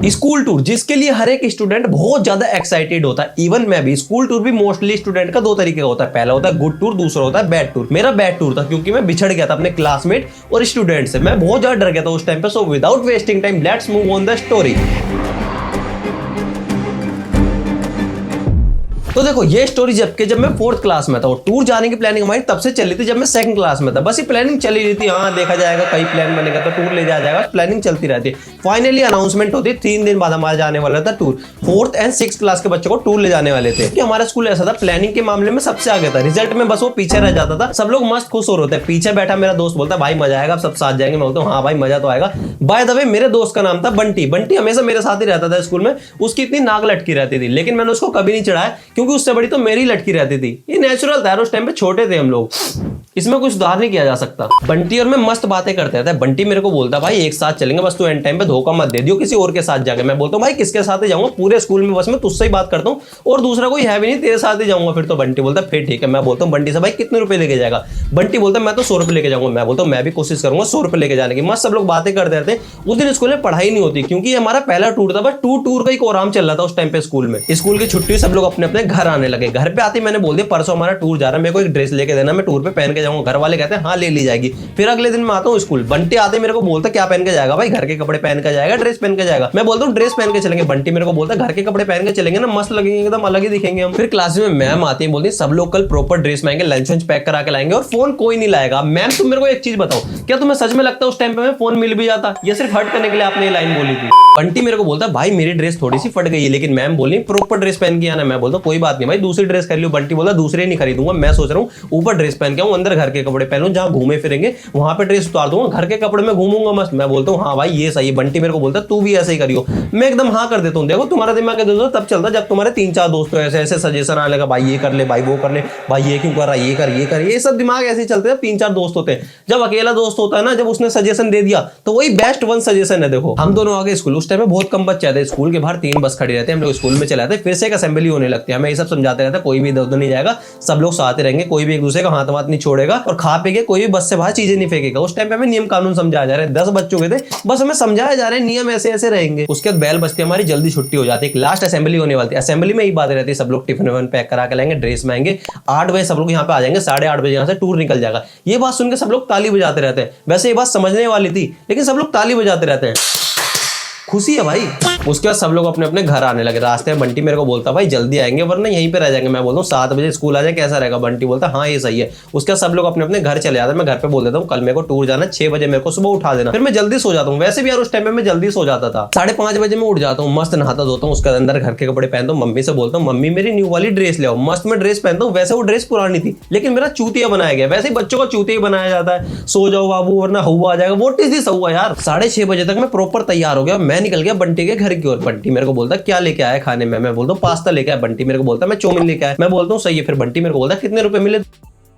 School tour जिसके लिए हर एक स्टूडेंट बहुत ज्यादा एक्साइटेड होता है, इवन मैं भी। स्कूल टूर भी मोस्टली स्टूडेंट का दो तरीके का होता है, पहला होता है गुड टूर, दूसरा होता है बैड टूर। मेरा बैड टूर था क्योंकि मैं बिछड़ गया था अपने क्लासमेट और स्टूडेंट से। मैं बहुत ज्यादा डर गया था उस टाइम पे। So without wasting time let's move on the story. तो देखो ये स्टोरी जब मैं 4th क्लास में था और टूर जाने की प्लानिंग हमारी तब से चली थी जब मैं 2nd क्लास में था। बस ये प्लानिंग चली रही थी, हाँ देखा जाएगा, कई प्लान बनेगा तो टूर ले जाया जाएगा, प्लानिंग चलती रहती है। फाइनली अनाउंसमेंट होती, 3 दिन बाद हमारा जाने वाला था tour. 4th and 6th class के बच्चों को टूर ले जाने वाले थे कि हमारा स्कूल ऐसा था, प्लानिंग के मामले में सबसे आगे था, रिजल्ट में बस वो पीछे रह जाता था। सब लोग मस्त खुश हो रहे थे। पीछे बैठा मेरा दोस्त बोलता भाई मजा आएगा, सब साथ जाएंगे। मैं बोलता हूँ हाँ भाई मजा तो आएगा। बाय द वे मेरे दोस्त का नाम था बंटी। बंटी हमेशा मेरे साथ ही रहता था स्कूल में। उसकी इतनी नाक लटकी रहती थी लेकिन मैंने उसको कभी नहीं चढ़ाया क्योंकि उससे बड़ी तो मेरी लटकी रहती थी। ये नेचुरल था, उस टाइम पे छोटे थे हम लोग, इसमें कुछ सुधार नहीं किया जा सकता। बंटी और मैं मस्त बातें करते रहते। बंटी मेरे को बोलता भाई एक साथ चलेंगे, बस तू एंड टाइम पे धोखा मत दे दियो किसी और के साथ जाके। मैं बोलता हूँ भाई किसके साथ ही जाऊंगा, पूरे स्कूल में बस मैं तुझसे ही बात करता हूँ और दूसरा कोई है भी नहीं, तेरे साथ ही जाऊंगा। फिर तो बंटी बोलता फिर ठीक है। मैं बोलता हूँ बंटी से भाई कितने रुपए लेके जाएगा। बंटी बोलता मैं तो 100 रुपए लेके जाऊंगा। मैं बोलता हूँ मैं भी कोशिश करूंगा 100 रुपए लेके जाने की। मस्त सब लोग बातें करते रहते। उस दिन स्कूल में पढ़ाई नहीं होती क्योंकि हमारा पहला टूर था, बस टूर का ही आराम चल रहा था उस टाइम पे स्कूल में। स्कूल की छुट्टी सब लोग अपने अपने घर आने लगे। घर पे आते मैंने बोल दिया परसों हमारा टूर जा रहा है, मेरे को एक ड्रेस लेके देना, मैं टूर पे पहन के जाऊंगा। घर वाले कहते हैं हाँ ले ली जाएगी। फिर अगले दिन मैं आता हूँ स्कूल। बंटी आते मेरे को बोलता क्या पहन के जाएगा भाई, घर के कपड़े पहन के जाएगा, ड्रेस पहन के जाएगा। मैं बोलता हूँ ड्रेस पहन के चलेंगे। बंटी मेरे को बोलता घर के कपड़े पहन के चलेंगे ना, मस्त लगेंगे, एकदम अलग ही दिखेंगे हम। फिर क्लास में मैम आती है, बोलती सब लोग कल प्रॉपर ड्रेस में आएंगे, लंच वंच पैक करा के लाएंगे और फोन कोई नहीं लाएगा। मैम तुम मेरे को एक चीज बताओ, क्या तुम्हें सच में लगता है उस टाइम पे मैं फोन मिल भी जाता, या सिर्फ हर्ट करने के लिए आपने ये लाइन बोली थी। बंटी मेरे को बोलता भाई मेरी ड्रेस थोड़ी सी फट गई है लेकिन मैम बोली प्रॉपर ड्रेस पहन के आना। मैं बोलता कोई बात नहीं भाई दूसरी ड्रेस कर लियो। बंटी बोलता दूसरी नहीं खरीदूंगा, मैं सोच रहा हूँ ऊपर ड्रेस पहन के आऊं, अंदर घर के कपड़े पहनूं, जहां घूमे फिरेंगे वहां पे ड्रेस उतार दूंगा, घर के कपड़े में घूमूंगा मस्त। मैं बोलता हूँ हाँ भाई ये सही है। बंटी मेरे को बोलता तू भी ऐसे ही करियो। मैं एकदम हाँ कर देता हूँ। देखो तुम्हारा दिमाग दे दो तब चलता जब तुम्हारे 3-4 दोस्तों ऐसे ऐसे सजेशन आने लगा, भाई ये कर ले, भाई वो कर ले, भाई ये क्यों कर रहा है, ये कर। ये सब दिमाग ऐसे ही चलते हैं 3-4 दोस्त होते हैं। जब अकेला दोस्त होता है ना, जब उसने सजेशन दे दिया तो वही बेस्ट वन सजेशन है। देखो हम दोनों आगे स्कूल, उस टाइम में बहुत कम बच्चे आते, स्कूल के बाहर 3 बस खड़ी रहते हैं, हम लोग स्कूल में चले आते, फिर से एक असेंबली होने लगती है। हमें ये सब समझाते रहते हैं कोई भी इधर उधर नहीं जाएगा, सब लोग साथ ही रहेंगे, कोई भी एक दूसरे का हाथ वाथ नहीं छोड़ेगा और खा पी के कोई भी बस से बाहर चीजें नहीं फेंकेगा। उस टाइम पे हमें नियम कानून समझाया जा रहा है। 10 बच्चों के थे, बस हमें समझाया जा रहा है नियम ऐसे ऐसे रहेंगे। उसके बाद बैल बजती हमारी, जल्दी छुट्टी हो जाती है। लास्ट असेंबली होने वाली थी। असेंबली में ही बात रहती है, सब लोग टिफिन विफिन पैक करा के लाएंगे, ड्रेस में आएंगे, 8 बजे सब लोग यहाँ पे आ जाएंगे, 8:30 बजे यहाँ से टूर निकल जाएगा। ये बात सुनकर सब लोग ताली बजाते रहते हैं। वैसे ये बात समझने वाली थी लेकिन सब लोग ताली बजाते रहते हैं, खुशी है भाई। उसके बाद सब लोग अपने अपने घर आने लगे। रास्ते में बंटी मेरे को बोलता भाई जल्दी आएंगे वरना यहीं पे रह जाएंगे। मैं बोलता हूँ 7 बजे स्कूल आ जाए कैसा रहेगा। बंटी बोलता हाँ ये सही है। उसके बाद सब लोग अपने अपने घर चले जाते। मैं घर पे बोल देता हूँ कल मेरे को टूर जाना, 6 बजे मेरे को सुबह उठा देना। फिर मैं जल्दी सो जाता हूँ। वैसे भी यार उस टाइम में मैं जल्दी सो जाता था, 5:30 बजे मैं उठ जाता हूँ, मस्त नहाता धोता हूँ, उसके अंदर घर के कपड़े पहनता हूँ, मम्मी से बोलता हूँ मम्मी मेरी न्यू वाली ड्रेस ले आओ। मस्त मैं ड्रेस पहनता हूँ। वैसे वो ड्रेस पुरानी थी लेकिन मेरा चूतिया बनाया गया। वैसे ही बच्चों का चूतिया बनाया जाता है, सो जाओ बाबू वरना हुआ आ जाएगा। वोट इज दिस हुआ यार। 6:30 बजे तक मैं प्रॉपर तैयार हो गया। मैं निकल गया बंटी के घर की ओर। बंटी मेरे को बोलता क्या लेके आया खाने में। मैं बोलता हूँ पास्ता लेके आया। बंटी मेरे को बोलता मैं चाउमीन लेके आया। मैं बोलता हूँ सही है। फिर बंटी मेरे को बोलता कितने रुपए मिले,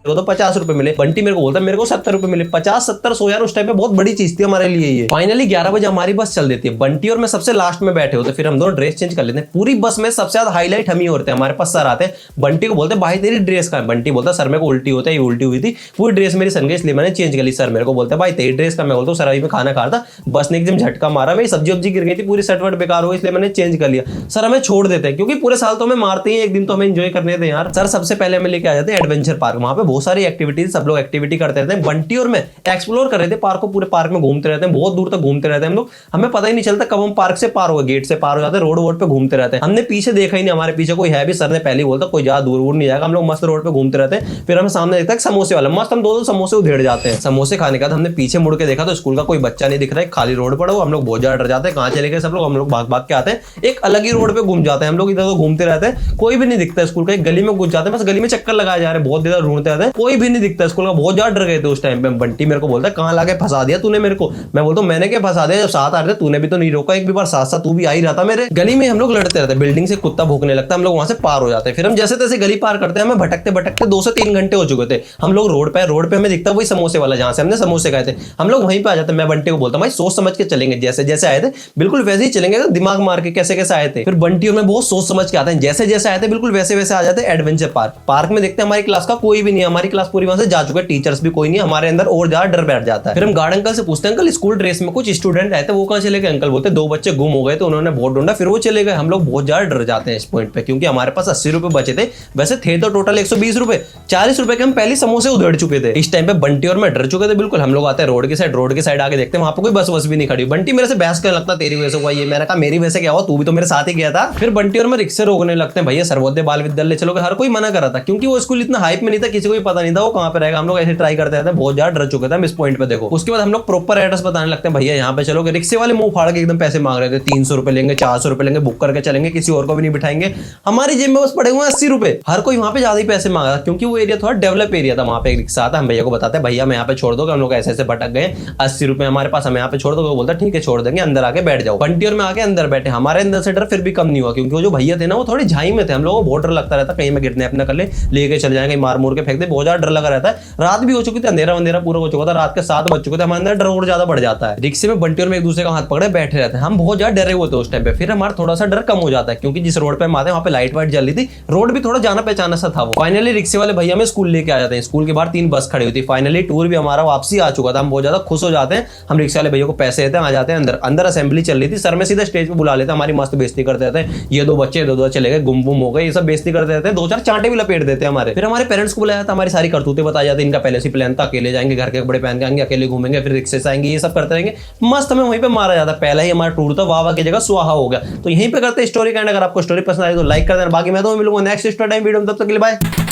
तो 50 रुपए मिले। बंटी मेरे को बोलता मेरे को 70 रुपए मिले। 50-70 यार उस टाइम पे बहुत बड़ी चीज थी हमारे लिए ये। फाइनली 11 बजे हमारी बस चल देती है। बंटी और मैं सबसे लास्ट में बैठे होते, फिर हम दोनों ड्रेस चेंज कर लेते हैं। पूरी बस में सबसे ज्यादा हाईलाइट हम ही होते हैं। हमारे पास सर आते हैं, बंटी को बोलते भाई तेरी ड्रेस कहाँ है। बंटी बोलता सर मेरे को उल्टी होता है, ये उल्टी हुई थी, पूरी ड्रेस मेरी सन गई इसलिए मैंने चेंज कर ली। सर मेरे को बोलता भाई तेरी ड्रेस का। मैं बोलता हूँ सर अभी मैं खाना खा रहा था, बस ने एकदम झटका मारा, मेरी सब्जी वब्जी गिर गई थी, पूरी सट वट बेकार हो गई इसलिए मैंने चेंज कर लिया। सर हमें छोड़ देते हैं क्योंकि पूरे साल तो हमें मारते ही, एक दिन तो हमें एंजॉय करने थे यार। सर सबसे पहले हमें लेके आ जाते हैं एडवेंचर पार्क। वहां पे बहुत सारी एक्टिविटीज, सब लोग एक्टिविटी करते रहते हैं। बंटी और मैं एक्सप्लोर कर रहे थे पार्क को, पूरे पार्क में घूमते रहते हैं, बहुत दूर तक घूमते रहते हैं हम लोग। हमें पता ही नहीं चलता कब हम पार्क से पार हो गए, गेट से पार हो जाते हैं, रोड वोड पे घूमते रहते हैं। हमने पीछे देखा ही नहीं हमारे पीछे कोई है भी। सर ने पहले ही बोलता कोई ज्यादा दूर नहीं जाएगा। हम लोग मस्त रोड पे घूमते रहते हैं। फिर हमें सामने देखता है समोसे वाला, मस्त हम 2-2 समोसे उधेड़ जाते हैं। समोसे खाने के बाद हमने पीछे मुड़ के देखा तो स्कूल का कोई बच्चा नहीं दिख रहा है, खाली रोड पड़ा हुआ। हम लोग बहुत ज्यादा डर जाते हैं, कहाँ चले गए सब लोग। हम लोग भाग भाग के आते हैं, एक अलग ही रोड पे घूम जाते हैं हम लोग, इधर उधर घूमते रहते हैं, कोई भी नहीं दिखता स्कूल का। एक गली में घुस जाते हैं, बस गली में चक्कर लगाए जा रहे हैं, बहुत देर ढूंढते रहते हैं, कोई भी नहीं दिखता स्कूल का। बहुत ज्यादा डर गए थे उस टाइम पे। बंटी मेरे को बोलता है कहाँ लाके फंसा दिया तूने मेरे को। मैं बोलता हूँ मैंने क्या फंसा दिया, जब साथ आ रहे थे तूने भी तो नहीं रोका एक भी बार, साथ साथ तू भी आ ही रहा था मेरे। गली में हम लोग लड़ते रहते, बिल्डिंग से कुत्ता भौंकने लगता, हम लोग वहां से पार हो जाते हैं। फिर हम जैसे तैसे गली पार करते हैं, हमें भटकते भटकते 2 से 3 घंटे हो चुके थे। हम लोग रोड पे हमें दिखता वही समोसे वाला जहां से हमने समोसे खाए थे, हम लोग वहीं पे आ जाते हैं। मैं बंटी को बोलता भाई सोच समझ के चलेंगे, जैसे जैसे आए थे बिल्कुल वैसे ही चलेंगे, दिमाग मार के कैसे कैसे आए थे। फिर बंटी और मैं बहुत सोच समझ के आते हैं, जैसे जैसे आए थे बिल्कुल वैसे वैसे आ जाते हैं एडवेंचर पार्क। पार्क में देखते हैं हमारी क्लास का कोई भी नहीं है, हमारी क्लास पूरी वहां से जा चुके, टीचर्स भी कोई नहीं, हमारे अंदर और ज्यादा डर बैठ जाता है। फिर हम गार्ड अंकल से पूछते हैं, अंकल स्कूल ड्रेस में कुछ स्टूडेंट आए थे, वो कहाँ चले गए? अंकल बोलते 2 बच्चे गुम हो गए, तो उन्होंने बहुत ढूंढा, फिर वो चले गए। हम लोग बहुत ज्यादा डर जाते हैं इस पॉइंट पे, क्योंकि हमारे पास 80 रुपए बचे थे, वैसे थे तो टोटल 120 रुपए, 40 रुपए के हम पहले समोसे उधेड़ चुके थे। इस टाइम पे बंटी और मैं डर चुके थे बिल्कुल। हम लोग आते हैं रोड के साइड आके देखते हैं वहां पे कोई बस भी नहीं खड़ी। बंटी मेरे से बहस करने लगता, तेरी वजह से हुआ ये। मैंने कहा मेरी वजह से क्या हुआ, तू भी तो मेरे साथ ही गया था। फिर बंटी और मैं रिक्शे रोकने लगते हैं, भैया सर्वोदय बाल विद्यालय चलोगे? हर कोई मना कर रहा था, क्योंकि वो स्कूल इतना हाइप में नहीं था, किसी को भी पता नहीं था वो कहां पे रहेगा। हम लोग ऐसे ट्राई करते रहते हैं, बहुत ज्यादा डर चुके थे हम इस पॉइंट पे। देखो उसके बाद हम लोग प्रॉपर एड्रेस बताने लगते हैं, भैया यहाँ पे चलोगे? रिक्शे वाले मुंह फाड़ के एकदम पैसे मांग रहे थे, 300 रुपए लेंगे, 400 रुपए लेंगे, बुक करके चलेंगे, किसी और को भी नहीं बिठाएंगे। हमारी जेब में बस पड़े हुए 80 रुपए। हर कोई वहां पे ज्यादा ही पैसे मांग रहा था, क्योंकि वो एरिया थोड़ा डेवलप एरिया था। वहां पे एक रिक्शा आता, हम भैया को बताते हैं, भैया मैं यहाँ पे छोड़ दो, हम लोग ऐसे ऐसे भटक गए, 80 रुपए हमारे पास, हम यहाँ पे छोड़ दो। वो बोलता ठीक है छोड़ देंगे, अंदर आके बैठ जाओ। बंटी और मैं आके अंदर बैठे, हमारे अंदर से डर फिर भी कम नहीं हुआ, क्योंकि वो जो भैया थे ना वो थोड़ी झाई में थे। हम लोगों को बहुत डर लगता रहता, कहीं में गिरने अपना कर लेके चले जाएंगे, मार मोर के फेंक दे, बहुत ज्यादा डर लगा रहता है। रात भी हो चुकी थी, अंधेरा पूरा हो चुका था, रात के 7 बज चुके थे, हमारे अंदर डर और ज्यादा बढ़ जाता है। रिक्शे में बंटी और मैं एक दूसरे का हाथ पकड़े बैठे रहते हैं, हम बहुत ज्यादा डरे हुए थे उस टाइम पे। फिर हमारा थोड़ा सा डर कम हो जाता है, क्योंकि जिस रोड पे हम आते हैं वहाँ पे लाइट वाइट जल रही थी, रोड भी थोड़ा जाना पहचाना सा था। वो फाइनली रिक्शे वाले भैया में स्कूल लेके आ जाते हैं, स्कूल के बाहर 3 बस खड़ी हुई थी। फाइनली टूर भी हमारा वापसी आ चुका था, हम बहुत ज्यादा खुश हो जाते हैं। हम रिक्शे वाले भैया को पैसे देते हैं, आ जाते हैं अंदर। अंदर असेंबली चल रही थी, सर में सीधा स्टेज पे बुला लेते हैं, हमारी मस्त बेइज्जती करते रहते हैं। ये 2 बच्चे दो चले गए, गुम हो गए, ये सब बेइज्जती करते रहते हैं, 2-4 चांटे भी लपेट देते हैं हमारे। फिर हमारे पेरेंट्स को बुलाया था, हमारी सारी करतूतें बताई जाती, इनका पहले से प्लान था, अकेले जाएंगे, घर के कपड़े पहन के आएंगे, अकेले घूमेंगे, फिर रिक्शे से आएंगे, ये सब करते रहेंगे। मस्त हमें वहीं पे मारा जाता। पहला ही हमारा टूर था, वाह की जगह स्वाहा हो गया। तो यहीं पे करते स्टोरी का एंड। अगर आपको स्टोरी पसंद आई तो लाइक कर देना। बाकी मैं तो मिलूंगा नेक्स्ट स्टोरी टाइम वीडियो में, तब तक के लिए बाय।